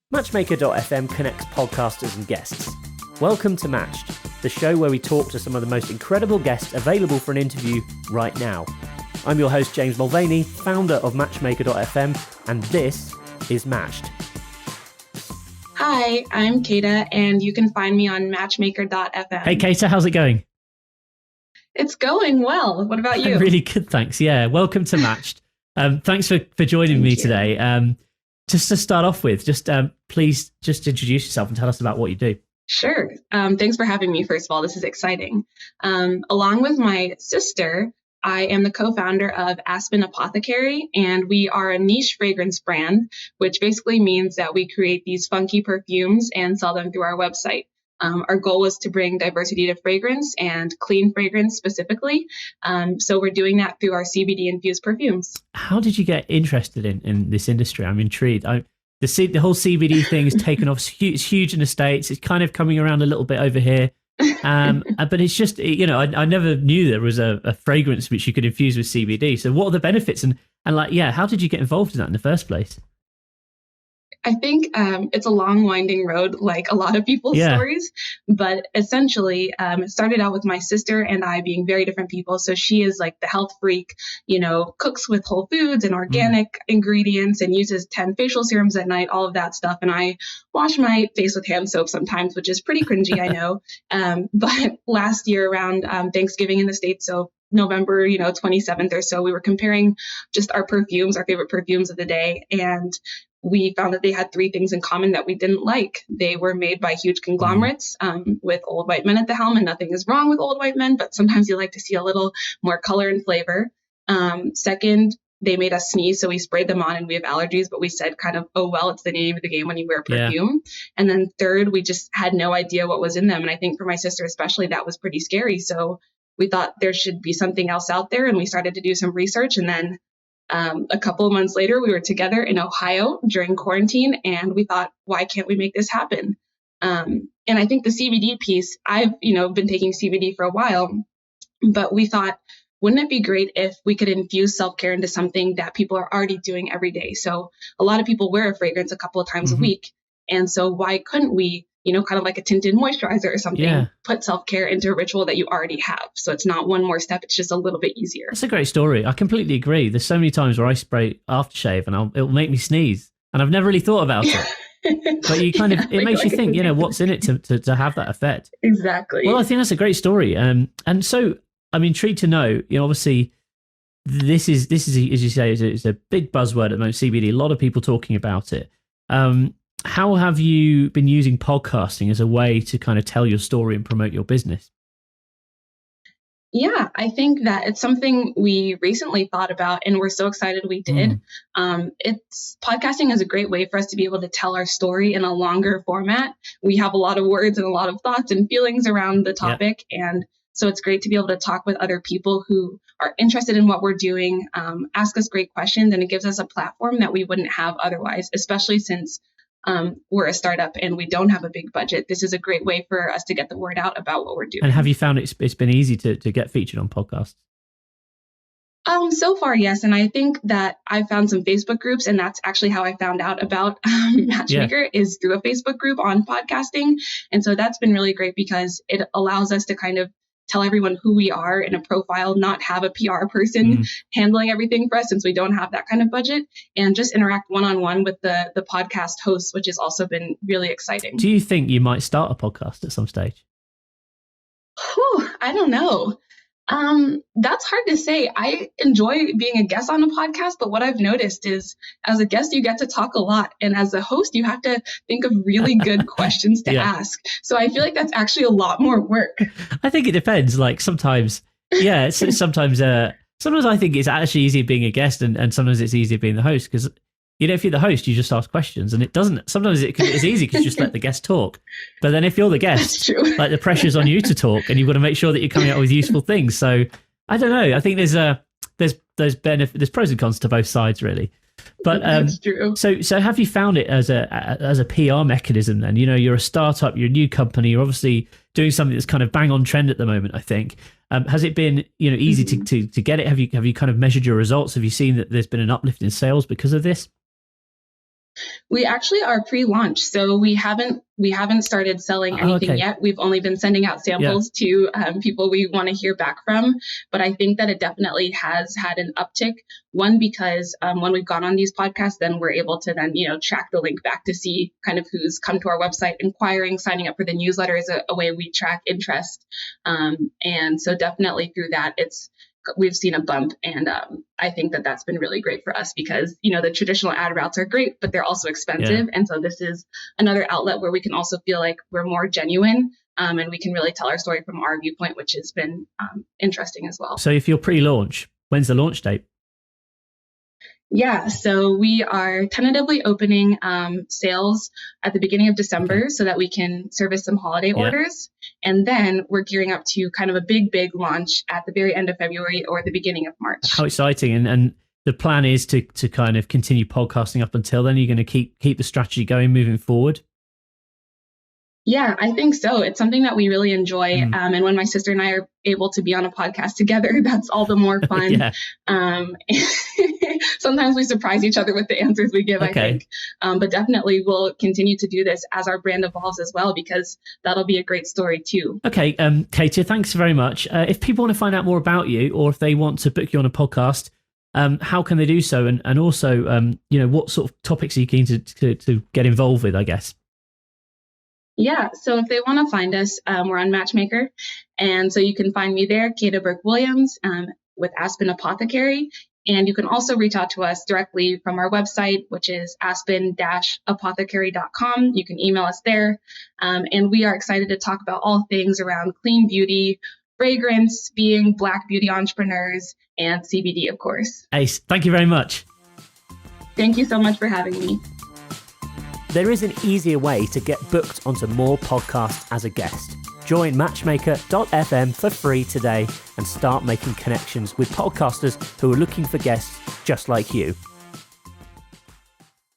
Matchmaker.fm connects podcasters and guests. Welcome to Matched, the show where we talk to some of the most incredible guests available for an interview right now. I'm your host, James Mulvany, founder of Matchmaker.fm, and this is Matched. Hi, I'm Keta, and you can find me on Matchmaker.fm. Hey, Keta, how's it going? It's going well. What about you? Really good, thanks. Yeah, welcome to Matched. Thanks for joining me today. Just to start off with, please just introduce yourself and tell us about what you do. Sure. Thanks for having me, first of all. This is exciting. Along with my sister, I am the co-founder of Aspen Apothecary, and we are a niche fragrance brand, which basically means that we create these funky perfumes and sell them through our website. Our goal is to bring diversity to fragrance and clean fragrance specifically. So we're doing that through our CBD Infused Perfumes. How did you get interested in this industry? I'm intrigued. The whole CBD thing has taken off. It's huge in the States. It's kind of coming around a little bit over here. But it's just, I never knew there was a fragrance which you could infuse with CBD. So what are the benefits? And how did you get involved in that in the first place? I think it's a long, winding road, like a lot of people's stories. But essentially, it started out with my sister and I being very different people. So she is like the health freak, cooks with whole foods and organic ingredients and uses 10 facial serums at night, all of that stuff. And I wash my face with hand soap sometimes, which is pretty cringy, I know. But last year around Thanksgiving in the States, so November, 27th or so, we were comparing just our perfumes, our favorite perfumes of the day. And we found that they had three things in common that we didn't like. They were made by huge conglomerates with old white men at the helm, and nothing is wrong with old white men, but sometimes you like to see a little more color and flavor. Second, they made us sneeze, so we sprayed them on and we have allergies, but we said kind of, oh, well, it's the name of the game when you wear perfume. Yeah. And then third, we just had no idea what was in them. And I think for my sister especially, that was pretty scary. So we thought there should be something else out there, and we started to do some research. And then a couple of months later, we were together in Ohio during quarantine, and we thought, why can't we make this happen? And I think the CBD piece, I've, been taking CBD for a while, but we thought, wouldn't it be great if we could infuse self-care into something that people are already doing every day? So a lot of people wear a fragrance a couple of times a week. And so why couldn't we, kind of like a tinted moisturizer or something, put self-care into a ritual that you already have? So it's not one more step. It's just a little bit easier. That's a great story. I completely agree. There's so many times where I spray aftershave and it'll make me sneeze. And I've never really thought about it. But you kind of, it makes you think, what's in it to have that effect. Exactly. Well, I think that's a great story. And so I'm intrigued to know, obviously, this is, as you say, is a big buzzword at the moment, CBD. A lot of people talking about it. How have you been using podcasting as a way to kind of tell your story and promote your business? Yeah, I think that it's something we recently thought about, and we're so excited we did. Podcasting is a great way for us to be able to tell our story in a longer format. We have a lot of words and a lot of thoughts and feelings around the topic, and so it's great to be able to talk with other people who are interested in what we're doing, ask us great questions, and it gives us a platform that we wouldn't have otherwise, especially since we're a startup and we don't have a big budget. This is a great way for us to get the word out about what we're doing. And have you found it's been easy to get featured on podcasts? So far, yes. And I think that I found some Facebook groups, and that's actually how I found out about Matchmaker is through a Facebook group on podcasting. And so that's been really great because it allows us to kind of tell everyone who we are in a profile, not have a PR person handling everything for us since we don't have that kind of budget, and just interact one-on-one with the podcast hosts, which has also been really exciting. Do you think you might start a podcast at some stage? I don't know. That's hard to say. I enjoy being a guest on a podcast, but what I've noticed is as a guest, you get to talk a lot. And as a host, you have to think of really good questions to ask. So I feel like that's actually a lot more work. I think it depends. Like sometimes, sometimes I think it's actually easier being a guest and sometimes it's easier being the host because, if you're the host, you just ask questions and it doesn't, sometimes it's easy because you just let the guest talk. But then if you're the guest, like the pressure's on you to talk and you've got to make sure that you're coming up with useful things. So I don't know. I think there's pros and cons to both sides really. But that's true. So have you found it as a PR mechanism then? You're a startup, you're a new company, you're obviously doing something that's kind of bang on trend at the moment, I think. Has it been easy to get it? Have you kind of measured your results? Have you seen that there's been an uplift in sales because of this? We actually are pre-launch, so we haven't started selling anything yet. We've only been sending out samples to people we want to hear back from. But I think that it definitely has had an uptick. One, because when we've gone on these podcasts, then we're able to then track the link back to see kind of who's come to our website, inquiring, signing up for the newsletter is a way we track interest. And so definitely through that, we've seen a bump, and I think that that's been really great for us because, the traditional ad routes are great, but they're also expensive. And so this is another outlet where we can also feel like we're more genuine, and we can really tell our story from our viewpoint, which has been interesting as well. So if you're pre-launch, when's the launch date? Yeah, so we are tentatively opening sales at the beginning of December so that we can service some holiday orders. And then we're gearing up to kind of a big launch at the very end of February or the beginning of March. How exciting. And the plan is to kind of continue podcasting up until then. You're going to keep the strategy going moving forward? Yeah, I think so. It's something that we really enjoy. And when my sister and I are able to be on a podcast together, that's all the more fun. Sometimes we surprise each other with the answers we give, I think. But definitely we'll continue to do this as our brand evolves as well, because that'll be a great story too. Okay, Keta, thanks very much. If people want to find out more about you, or if they want to book you on a podcast, how can they do so? And also, what sort of topics are you keen to get involved with, I guess? Yeah, so if they want to find us, we're on Matchmaker. And so you can find me there, Keta Burke-Wiliams, with Aspen Apothecary. And you can also reach out to us directly from our website, which is aspen-apothecary.com. You can email us there. And we are excited to talk about all things around clean beauty, fragrance, being Black beauty entrepreneurs, and CBD, of course. Ace, thank you very much. Thank you so much for having me. There is an easier way to get booked onto more podcasts as a guest. Join matchmaker.fm for free today and start making connections with podcasters who are looking for guests just like you.